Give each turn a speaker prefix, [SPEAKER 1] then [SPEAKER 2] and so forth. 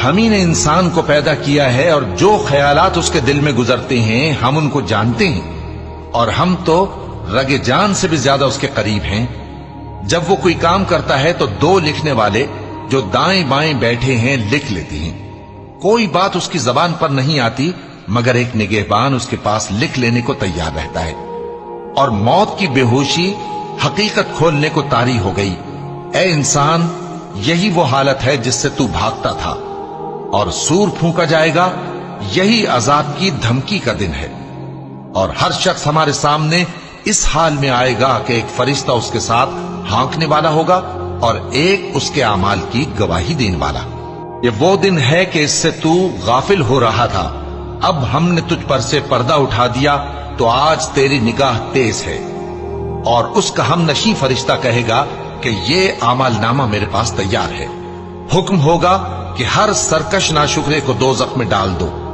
[SPEAKER 1] ہم ہی نے انسان کو پیدا کیا ہے اور جو خیالات اس کے دل میں گزرتے ہیں ہم ان کو جانتے ہیں، اور ہم تو رگ جان سے بھی زیادہ اس کے قریب ہیں۔ جب وہ کوئی کام کرتا ہے تو دو لکھنے والے جو دائیں بائیں بیٹھے ہیں لکھ لیتے ہیں۔ کوئی بات اس کی زبان پر نہیں آتی مگر ایک نگہبان اس کے پاس لکھ لینے کو تیار رہتا ہے۔ اور موت کی بے ہوشی حقیقت کھولنے کو طاری ہو گئی۔ اے انسان، یہی وہ حالت ہے جس سے تو بھاگتا تھا، اور سور پھونکا جائے گا، یہی عذاب کی دھمکی کا دن ہے۔ اور ہر شخص ہمارے سامنے اس حال میں آئے گا کہ ایک فرشتہ اس کے ساتھ ہانکنے والا ہوگا اور ایک اس کے اعمال کی گواہی دینے والا۔ یہ وہ دن ہے کہ اس سے تو غافل ہو رہا تھا، اب ہم نے تجھ پر سے پردہ اٹھا دیا تو آج تیری نگاہ تیز ہے۔ اور اس کا ہم نشیں فرشتہ کہے گا کہ یہ اعمال نامہ میرے پاس تیار ہے۔ حکم ہوگا کہ ہر سرکش ناشکرے کو دوزخ میں ڈال دو۔